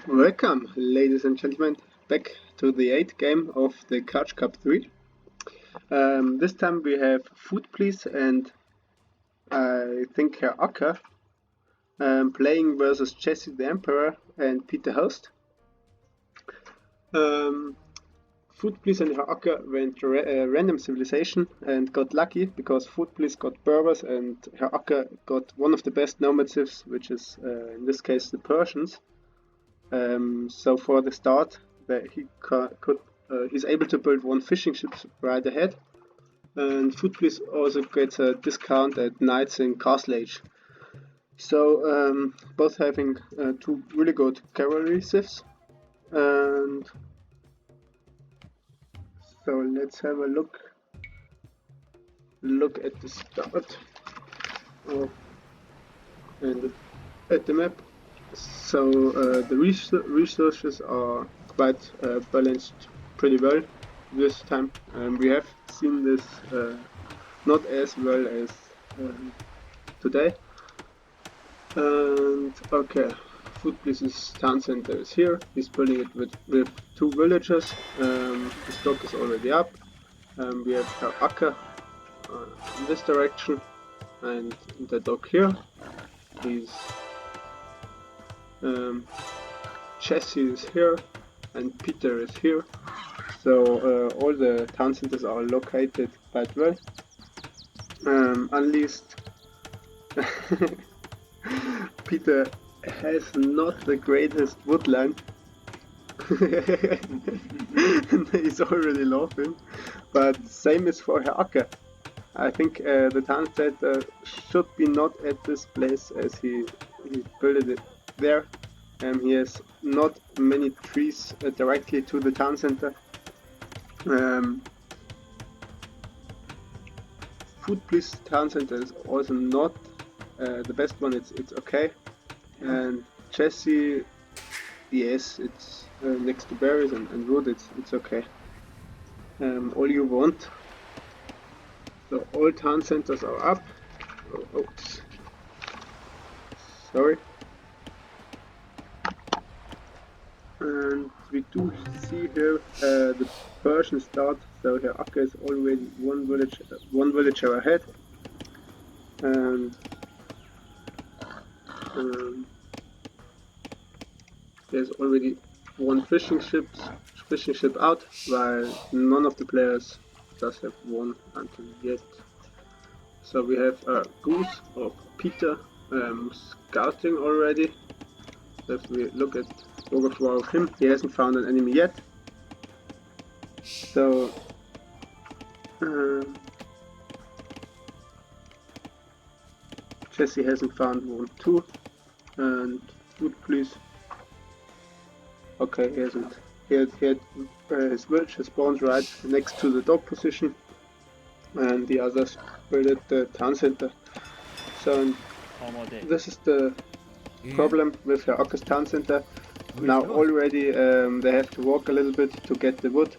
Welcome, ladies and gentlemen, back to the 8th game of the Couch Cup 3. This time we have Food Please and I think Herr Acker playing versus JesseTheEmperor and Peter Host. Food Please and Herr Acker went to random civilization and got lucky because Food Please got Berbers and Herr Acker got one of the best nomad civs, which is in this case the Persians. So for the start, he's able to build one fishing ship right ahead, and Food Please also gets a discount at Knights in Castle Age. So both having two really good cavalry civs, and so let's have a look at the start and at the map. So the resources are quite balanced pretty well this time. We have seen this not as well as today. And okay, Food Please's town center is here. He's building it with two villagers. The stock is already up. We have Herr Acker in this direction and the dock here. He's Jesse is here and Peter is here, so all the town centers are located quite well. Unleashed Peter has not the greatest woodland. He's already laughing, but same is for Herr Acker. I think the town center should be not at this place as he built it there. He has not many trees directly to the town center. Food Please town center is also not the best one. It's okay. And Jesse, yes, it's next to berries and wood. It's okay. All you want. So all town centers are up. Oops. Sorry. And we do see here the Persian start, so Herr Acker is already one villager ahead, and there's already one fishing ship out, while none of the players does have one until yet. So we have a goose of Peter scouting already. If we look at overflow of him, he hasn't found an enemy yet. So Jesse hasn't found one too, and Food Please. Okay, he hasn't. He had his village spawned right next to the dog position, and the others built at the town center. So this is the problem with Herr Acker's town center. Now already they have to walk a little bit to get the wood.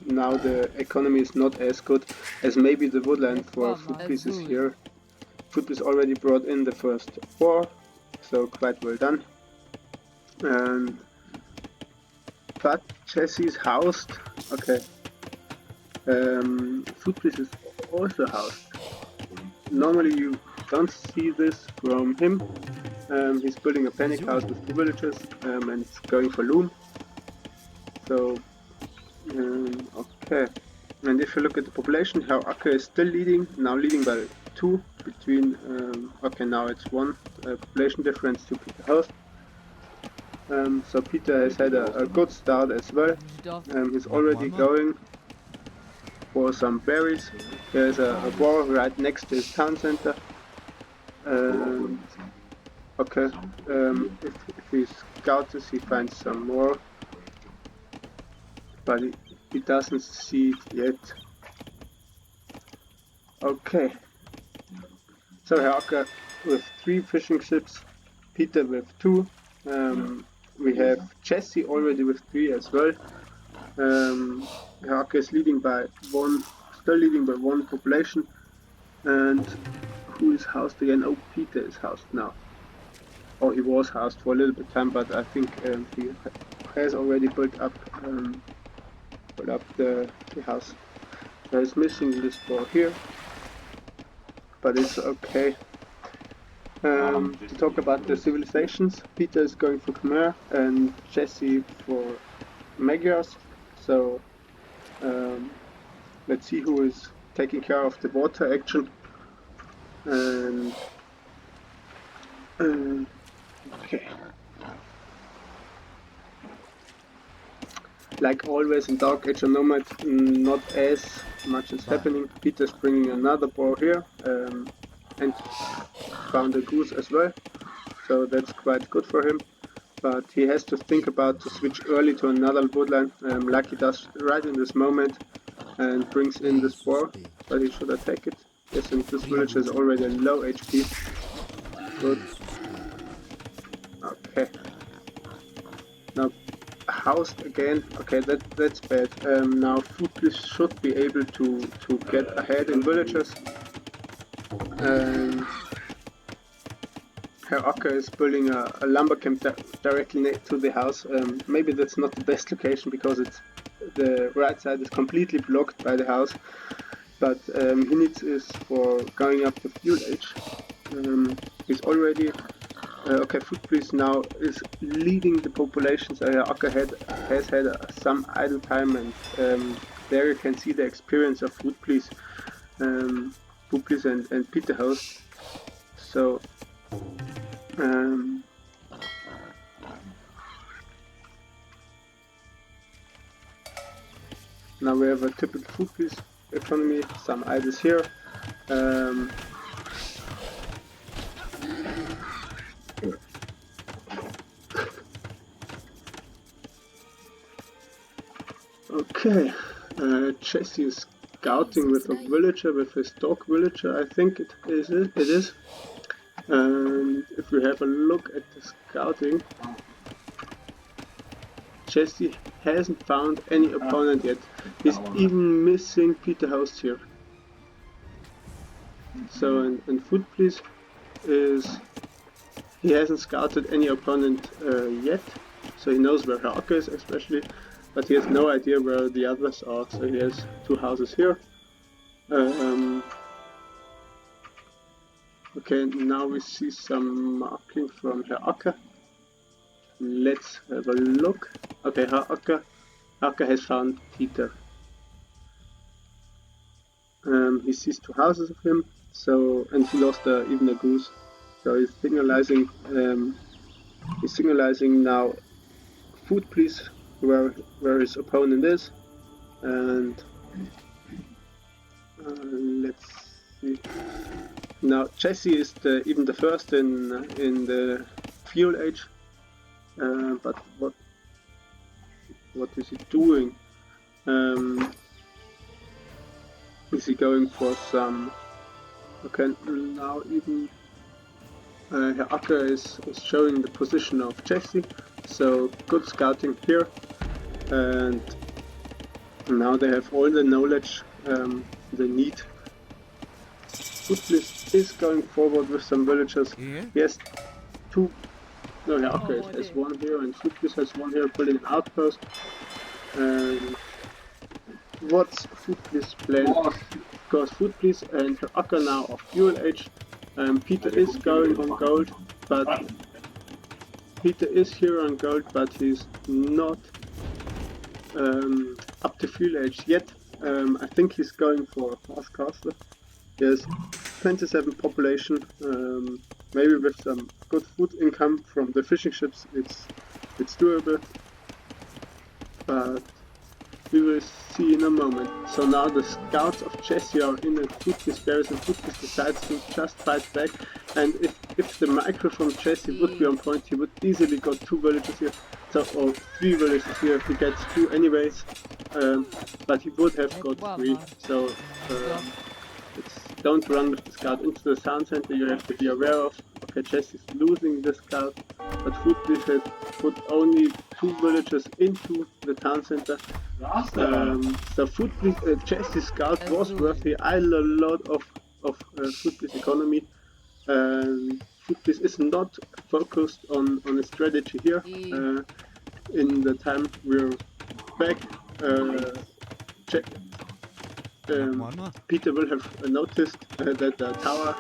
Now the economy is not as good as maybe the woodland for Food Please is here. Food Please already brought in the first 4, so quite well done. But Jesse's housed. Okay. Food Please is also housed. Normally you don't see this from him. He's building a panic house with 2 villagers and it's going for loom. So okay. And if you look at the population, Herr Acker is still leading, now leading by 2 between okay, now it's 1 population difference to Peter Host. So Peter has had a good start as well. He's already going for some berries. There's a wall right next to his town center. Okay, if he scouts this, he finds some more, but he doesn't see it yet. Okay, so Herr Acker with 3 fishing ships, Peter with 2. We have Jesse already with 3 as well. Herr Acker is leading by 1, still leading by 1 population. And who is housed again? Oh, Peter is housed now. or he was housed for a little bit time, but I think he has already built up the house. So he's missing this ball here, but it's okay. To talk about the civilizations, Peter is going for Khmer and Jesse for Magyars. So let's see who is taking care of the water action. And okay. Like always in Dark Age or Nomad, not as much is happening. Peter's bringing another ball here and found a goose as well, so that's quite good for him. But he has to think about to switch early to another woodline, like he does right in this moment, and brings in this ball, but he should attack it. Yes, and this village is already a low HP. Good. Okay. Now housed again. Okay, that's bad. Now Foodless should be able to get ahead in villages. Herr Acker is building a lumber camp directly to the house. Maybe that's not the best location because it's the right side is completely blocked by the house. But he needs is for going up the fuel age. He's already okay. Foodplease now is leading the population. So Herr Acker has had some idle time, and there you can see the experience of Foodplease, and Peter host. So. Now we have a typical Foodplease economy, some idols here. Okay, Jesse is scouting with a villager, with his dog villager, I think it is. If we have a look at the scouting, Jesse hasn't found any opponent yet. He's even missing Peter Host here. So, and Foodplease is, he hasn't scouted any opponent yet, so he knows where Herr is especially, but he has no idea where the others are, so he has two houses here. Okay, now we see some marking from Herr Acker. Let's have a look. Okay, Herr Acker has found Peter. He sees two houses of him, so, and he lost even a goose. So he's signalizing now Foodplease where his opponent is, and let's see. Now Jesse is even the first in the fuel age, but what is he doing? Is he going for some? Okay, now even Herr Acker is showing the position of Jesse, so good scouting here, and now they have all the knowledge they need. Foodplease is going forward with some villagers. He has two. No, Herr Acker has one here, and Foodplease has one here, building an outpost. What's Foodplease plan? Because Foodplease and Herr Acker now are fuel age. Peter is going on gold, but Peter is here on gold, but he's not up to fuel age yet. I think he's going for a fast caster. He has 27 population. Maybe with some good food income from the fishing ships, it's doable. But we will see in a moment. So now the scouts of Jesse are in a Foodplease barracks, and Foodplease decides to just fight back. And if the micro from Jesse would be on point, he would easily got two villages here, or three villages here. He gets two anyways, but he would have got three. So don't run with the scout into the town center. You have to be aware of. Okay, Jesse's losing the scout, but Foodplease has put only two villages into the town center. So Foodplease, Jesse's scout was worthy. I a lot of Foodplease economy. Foodplease is is not focused on a strategy here. In the time we're back, Peter will have noticed that the tower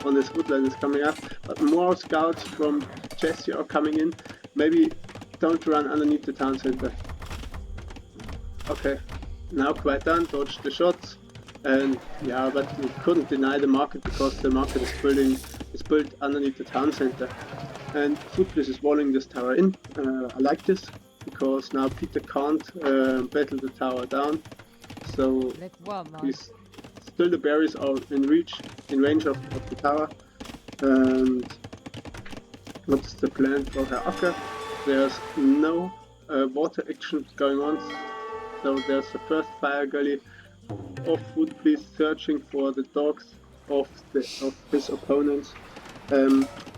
on this woodland is coming up, but more scouts from Jesse are coming in. Maybe don't run underneath the town center. Okay, now quite done, dodged the shots, and yeah, but you couldn't deny the market because the market is built underneath the town center. And Footbliss is walling this tower in. I like this because now Peter can't battle the tower down, so he's still the berries are in range of the tower. And what's the plan for Herr Acker? There's no water action going on, so there's the first fire gully of Footbliss searching for the dogs of his opponents,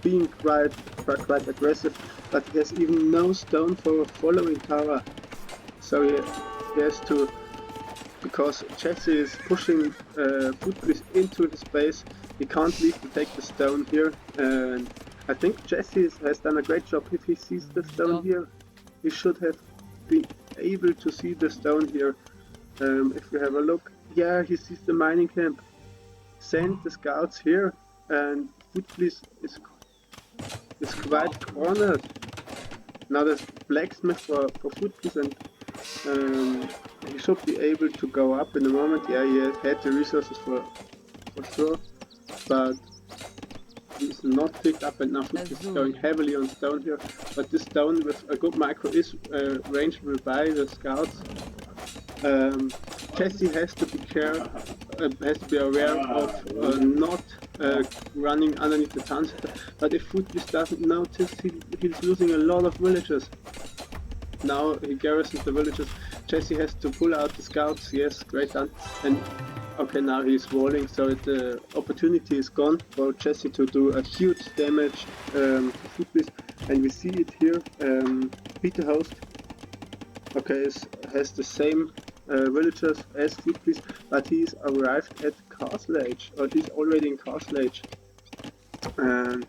being quite aggressive, but he has even no stone for a following tower, so he has to, because Jesse is pushing Footbliss into his base, he can't leave to take the stone here, and I think Jesse has done a great job. If he sees the stone here, he should have been able to see the stone here. If we have a look, yeah, he sees the mining camp. Send the scouts here, and Footbliss is quite cornered. Now there's blacksmith for Footbliss, and he should be able to go up in a moment. Yeah, he had the resources for sure, but he's not picked up, and now Footbliss is going heavily on stone here. But this stone with a good micro is rangeable by the scouts. Jesse has to be aware of not running underneath the town center. But if Footbliss doesn't notice, he's losing a lot of villagers. Now he garrisons the villagers. Jesse has to pull out the scouts. Yes, great done. And okay, now he's walling, so the opportunity is gone for Jesse to do a huge damage to Footbliss. And we see it here. Peter Host, okay, has the same villagers as Footbliss, but he's arrived at Castle Age, or he's already in Castle Age. And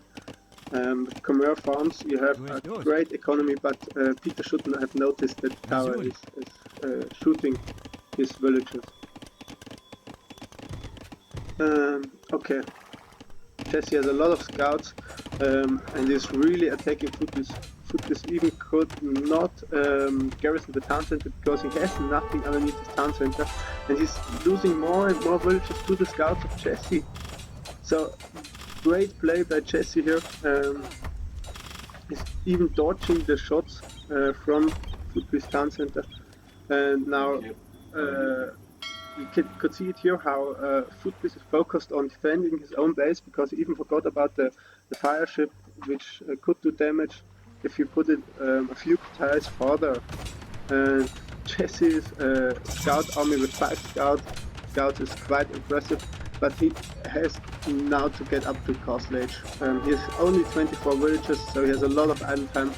Khmer farms, you have a great economy, but Peter shouldn't have noticed that the tower is shooting his villagers. Okay, Jesse has a lot of scouts and is really attacking Footbliss. Footbliss even could not garrison the town center because he has nothing underneath his town center, and he's losing more and more villages to the scouts of Jesse. So great play by Jesse here. He's even dodging the shots from Footbliss town center, and now you could see it here how Footbliss is focused on defending his own base, because he even forgot about the fire ship, which could do damage if you put it a few tiles farther. And Jesse's scout army with 5 scouts is quite impressive, but he has now to get up to Castle Age. He has only 24 villages, so he has a lot of idle time.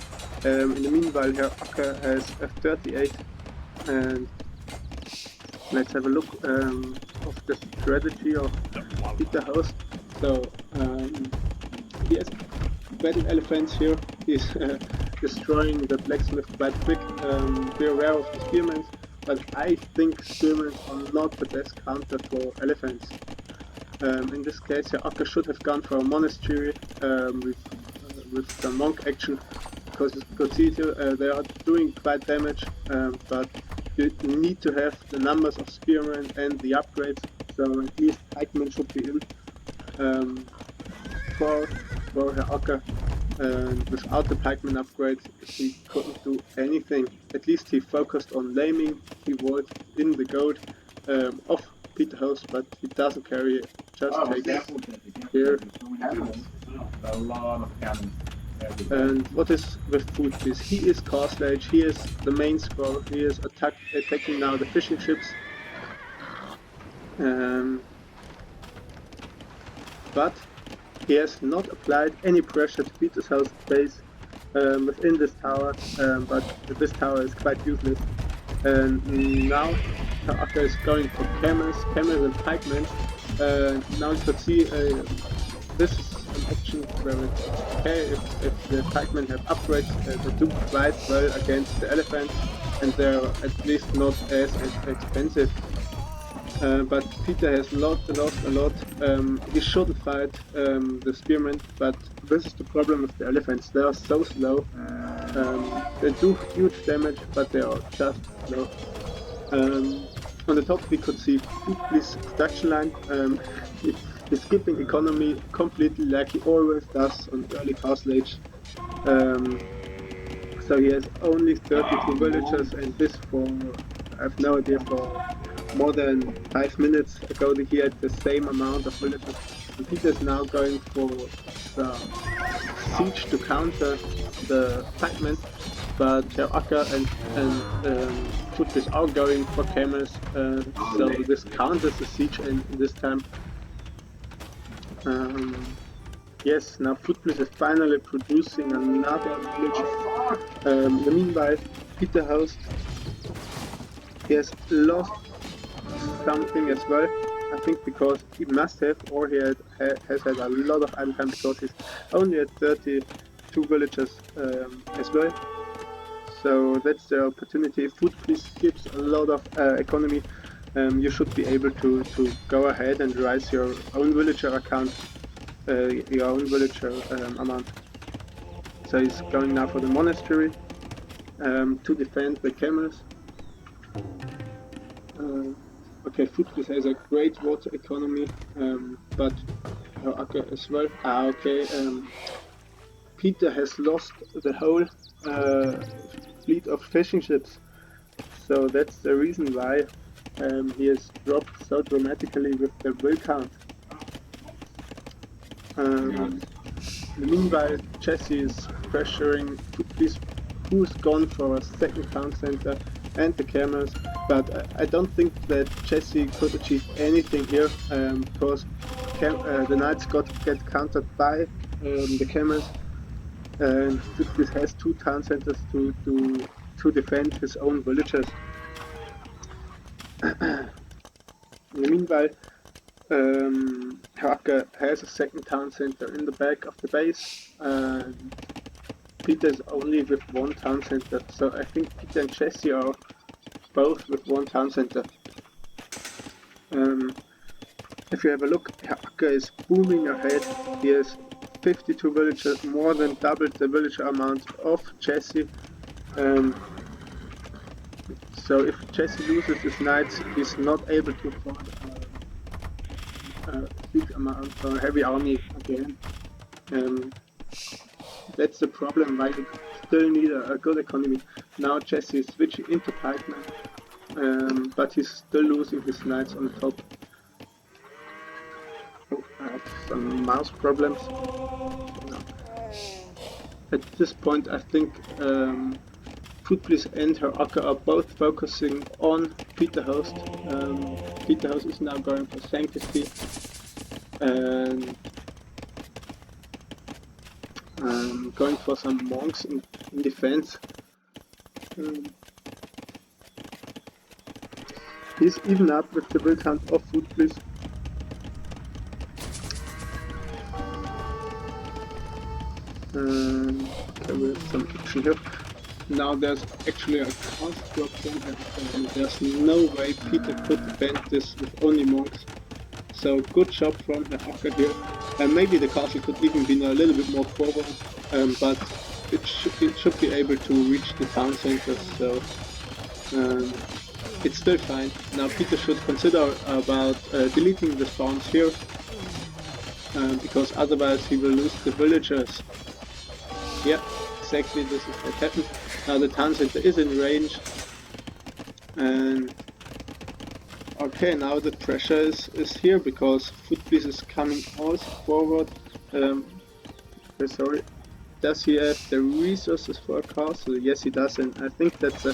In the meanwhile, here Acker has 38, and let's have a look of the strategy of Peter Host. So he has battle elephants here. He's destroying the blacksmith quite quick. Be aware of the spearmen, but I think spearmen are not the best counter for elephants. In this case, Acker should have gone for a monastery with some monk action, because you could see here they are doing quite damage, but you need to have the numbers of spearmen and the upgrades, so at least pikemen should be in for Herr Acker. And without the pikeman upgrade, he couldn't do anything. At least he focused on laming. He was in the gold of Peter Host, but he doesn't carry it. Just takes here. And what is with Footbliss? He is Castle Age. He is the main scorer. He is attacking now the fishing ships. But he has not applied any pressure to Peter's house base within this tower, but this tower is quite useless. And now Acker is going for camels and pikemen. Now you can see this is an option where it's okay if the pikemen have upgrades that do quite well against the elephants, and they're at least not as expensive. But Peter has lost a lot. He shouldn't fight the spearmen, but this is the problem with the elephants. They are so slow. They do huge damage, but they are just slow. On the top we could see Foodbliss production line. He's skipping economy completely like he always does on early Castle Age. So he has only 32 villagers, and this for, I have no idea, for more than 5 minutes ago he had the same amount of villagers. And Peter's now going for some siege to counter the pikemen, but Herr Acker and Footbliss are going for camels, so this counters the siege in this time. Yes, now Footbliss is finally producing another village. In the meanwhile, Peter Host, he has lost something as well. I think because he must have, or he has had a lot of idle time because he's only at 32 villagers as well. So that's the opportunity. Footbliss skips a lot of economy. You should be able to go ahead and rise your own villager account, your own villager amount. So he's going now for the monastery to defend the camels. Okay, Footbliss has a great water economy, but Herr Acker as well. Okay. Peter has lost the whole fleet of fishing ships, so that's the reason why he has dropped so dramatically with the will count. Meanwhile, Jesse is pressuring Footbliss, who's gone for a second town center, and the camels, but I don't think that Jesse could achieve anything here, because the knights get countered by the camels, and Footbliss has 2 town centers to defend his own villagers. Meanwhile, Herr has a second town center in the back of the base, and Peter is only with 1 town center, so I think Peter and Jesse are both with 1 town center. If you have a look, Acker is booming ahead. He has 52 villagers, more than doubled the villager amount of Jesse. So if Jesse loses his knights, he's not able to afford a big amount or a heavy army again. That's the problem why you still need a good economy. Now Jesse is switching into pikemen, but he's still losing his knights on top. Oh, I have some mouse problems. No. At this point I think Footbliss and Herr Acker are both focusing on Peter Host. Peter Host is now going for Sanctity and going for some monks in defense. He's even up with the will count of Footbliss. Okay, we have some action here. Now there's actually a cast drop from Herr Acker, and there's no way Peter could defend this with only monks. So good job from Herr Acker here. Maybe the castle could even be a little bit more forward, but it should be able to reach the town centers, so it's still fine. Now Peter should consider about deleting the spawns here, because otherwise he will lose the villagers. Yeah, exactly, this is what happened. Now the town center is in range, and okay, now the pressure is here because Footbliss is coming also forward. Sorry, does he have the resources for a castle? Yes, he does, and I think that's a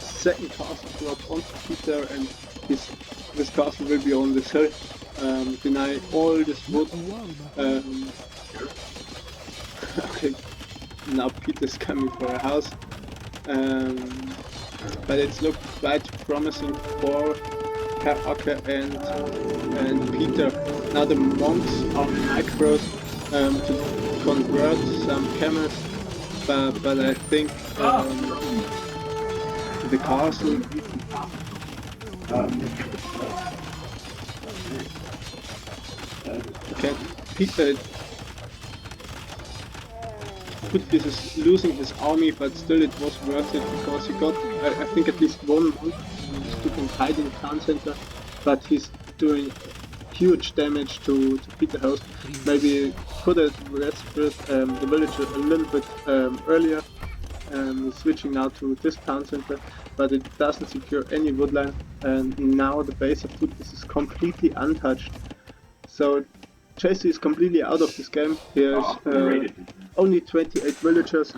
second castle drop onto Peter, and this castle will be on this hill. Deny all this wood. Okay, now Peter's coming for a house, but it's looked quite promising for Herr Acker and Peter. Now the monks are micros. to convert some camels, but I think the castle. Okay, Peter Footbis is losing his army, but still it was worth it because he got, I think, at least one monk stuck in hiding town center, but he's doing huge damage to Peter House. Maybe could have rescued the village a little bit earlier, switching now to this town center, but it doesn't secure any woodline, and now the base of Footbis is completely untouched. So Jesse is completely out of this game. He has only 28 villagers.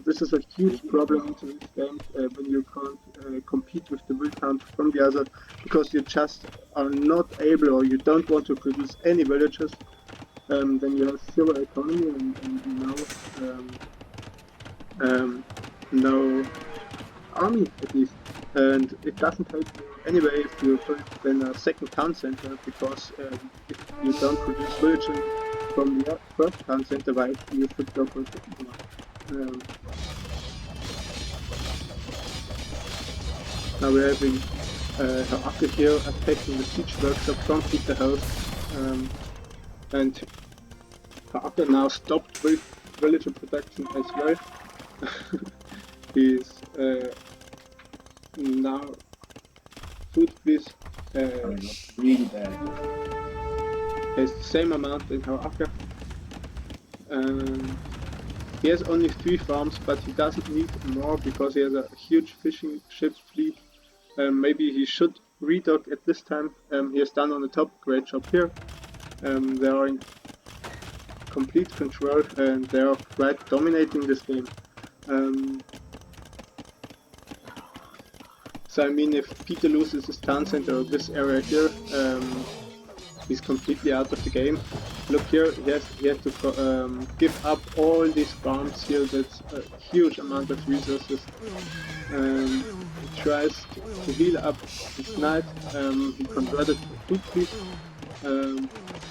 This is a huge problem into this game when you can't compete with the will count from the other, because you just are not able, or you don't want to produce any villagers. Then you have zero economy and no army at least. And it doesn't help you anyway if you build then a second town center, because if you don't produce villagers from the first town center, why you should go for a second one. Now we're having Herr Acker here attacking the siege workshop from Peter House, and Herr Acker now stopped with villager production as well. He's now Footbis really bad. has the same amount in Herr Acker. He has only 3 farms, but he doesn't need more because he has a huge fishing ship fleet. Maybe he should redock at this time. He has done on the top great job here. They are in complete control and they are quite dominating this game. So I mean, if Peter loses his town center or this area here, he's completely out of the game. Look here, he has to give up all these farms here. That's a huge amount of resources. He tries to heal up his knight. He converted to Footbis,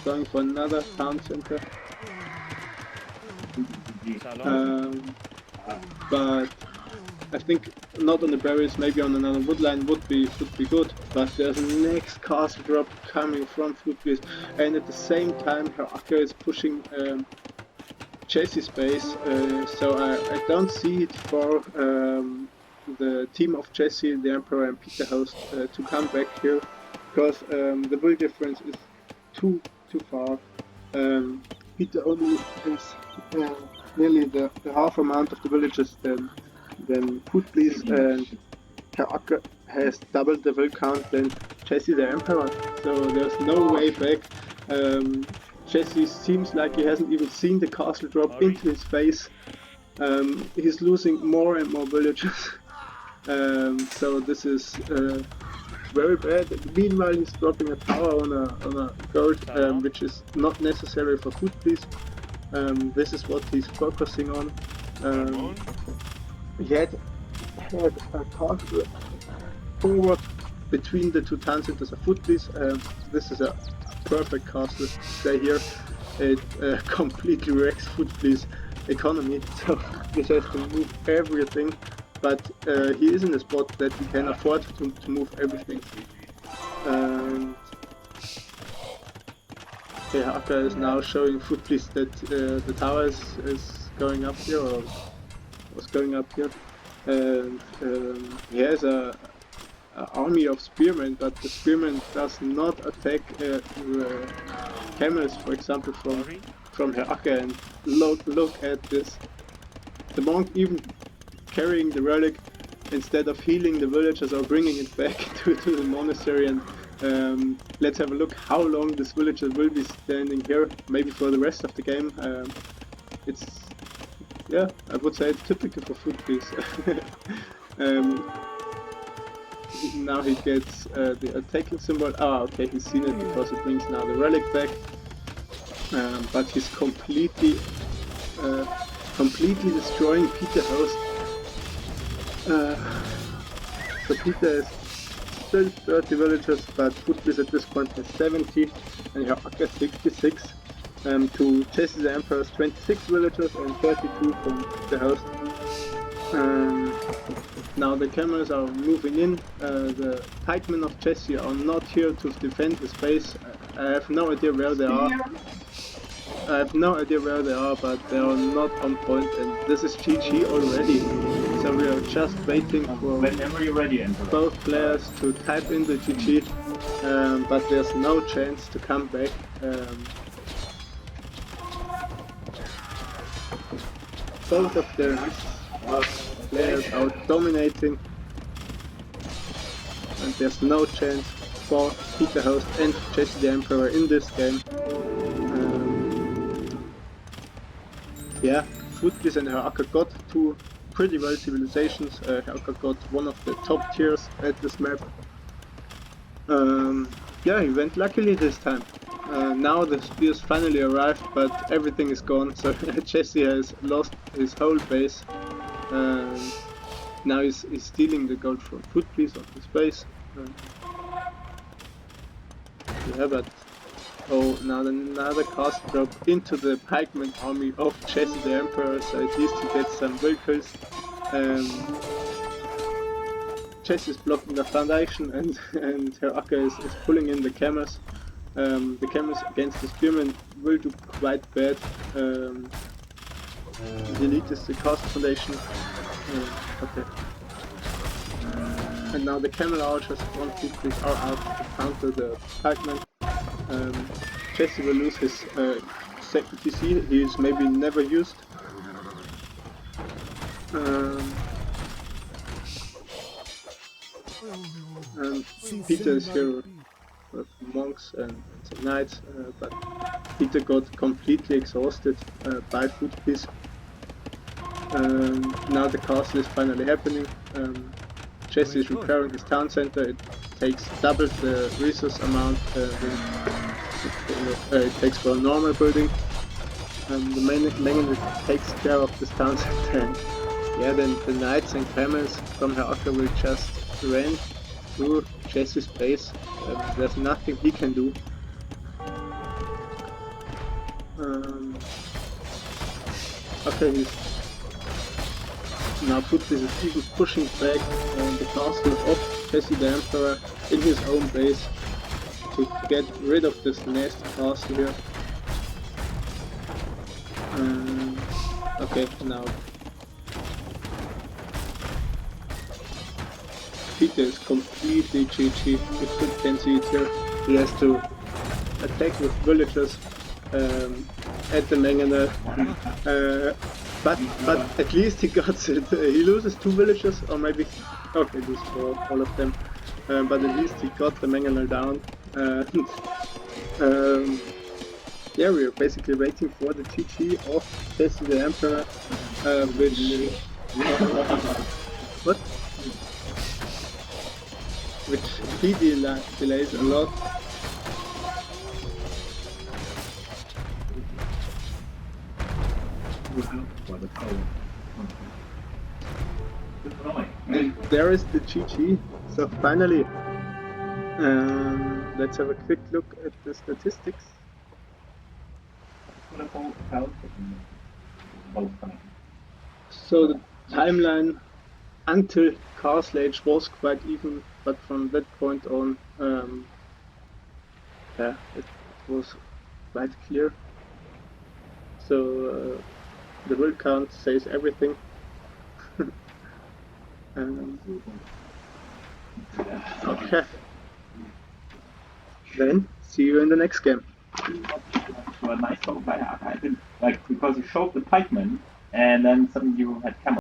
going for another town center. But I think not on the berries, maybe on another woodline would be good, but there's a next castle drop coming from Footbis, and at the same time Herr Acker is pushing Jesse's base, so I don't see it for the team of Jesse, the Emperor and Peter House to come back here, because the will difference is too far. Peter only has nearly the half amount of the villages than Footbis, and Herr Acker has doubled the will count than Jesse the Emperor, so there's no way back. Jesse seems like he hasn't even seen the castle drop into his face. He's losing more and more villages, so this is very bad. Meanwhile, he's dropping a tower on a gold, which is not necessary for Footbis. This is what he's focusing on. He had a castle forward between the 2 town centers of Footbis. This is a perfect castle to stay here. It completely wrecks Footbis economy, so he has to move everything, but he is in a spot that he can afford to move everything. Acker is now showing Footbis that the tower is going up here, or was going up here, and he has a army of spearmen, but the spearmen does not attack the camels, for example, from Herr Acker. And look at this, the monk even carrying the relic instead of healing the villagers or bringing it back to the monastery. And let's have a look how long this villager will be standing here, maybe for the rest of the game. It's, yeah, I would say it's typical for Footbis. Now he gets the attacking symbol. Ah, okay, he's seen it because it brings now the relic back. But he's completely destroying Peter House. So Peter is still 30 villagers, but Footbis at this point has 70, and Herr Acker 66. to Jesse the Emperor's 26 villagers and 32 from the host. Now the camels are moving in. The pikemen of Jesse are not here to defend his base. I have no idea where they are. But they are not on point, and this is GG already. So we are just waiting for Whenever you're ready, Emperor. both players to type in the GG, but there's no chance to come back. Both of the players are dominating, and there's no chance for Peter Host and Jesse the Emperor in this game. Yeah, Footpiece and Herr Acker got two pretty well civilizations. Herr Acker got one of the top tiers at this map. Yeah, he went luckily this time. Now the spears finally arrived, but everything is gone, so Jesse has lost his whole base. Now he's stealing the gold from Footpiece of his base. Yeah, but oh, now another cast drop into the pikeman army of Jesse the Emperor, so at least he gets some vehicles. Jesse is blocking the foundation, and Herr Acker is pulling in the camels. The camels against the spearmen will do quite bad. Delete is the cast foundation. Okay. And now the camel archers from Footpiece are out to counter the pikemen. Jesse will lose his second TC, he is maybe never used. Peter is here with monks and some knights, but Peter got completely exhausted by Footpiece. Now the castle is finally happening. Jesse is repairing his town center. It takes double the resource amount it takes for a normal building. The main takes care of this town center. And yeah, then the knights and camels from Herr Acker will just run through Jesse's base. There's nothing he can do. Okay, he's now Footpiece is even pushing back the castle of Jesse the Emperor in his own base to get rid of this nasty castle here. Okay, now Peter is completely GG, you can see it here. He has to attack with villagers at the Mengene, but at least he got it. He loses 2 villagers, or maybe, okay, lose 4, all of them, but at least he got the Mengene down. Yeah, we are basically waiting for the GG of Jesse the Emperor, which... what? Which he delays a lot. And there is the GG. So finally, let's have a quick look at the statistics. So the timeline until Castle Age was quite even, but from that point on, yeah, it was quite clear. So the word count says everything. Okay. Then see you in the next game. Nice though, I didn't like because you showed the pikemen and then suddenly you had camels.